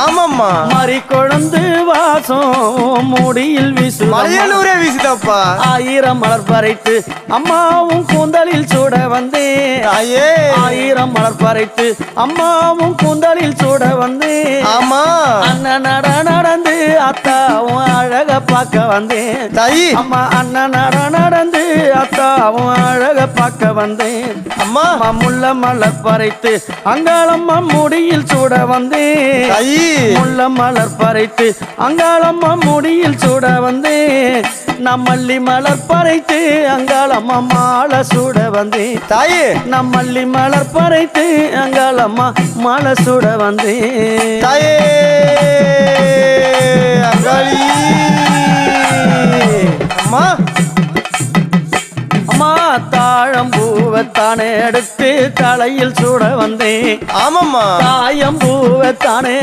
ஆமாம்மா மறி கொழுந்து வாசம் முடியில் வீசு மலையனூரே வீசுதப்பா 1000 மலர் பறைத்து அம்மாவும் கூந்தலில் சூட வந்தேன் தாயே 1000 மலர் பறைத்து அம்மாவும் கூந்தலில் சூட வந்தேன் ஆமா அண்ணன் நடந்து அத்தாவும் அழக பார்க்க வந்தேன் தாயி அம்மா அண்ணன் நடந்து அத்தாவும் அழக பார்க்க வந்தேன் அம்மா முல்ல மலர் பறைத்து அங்காளம்மா முடியில் சூட வந்தேன் தாயி முல்ல மலர் பறைத்து அங்காளம்மா முடியில் சூட வந்தேன் நம்மல்லி மலர் பறைத்து அங்காளம்மா மாலை சூட வந்தேன் தாயி நம்மல்லி மலர் பறைத்து அங்காளம்மா மாலை சூட வந்தேன் தாயே அங்காளி அம்மா அம்மா தாழம்பூவத்தானே எடுத்து தலையில் சூட வந்தேன் ஆமாம்மா தாயம்பூவத்தானே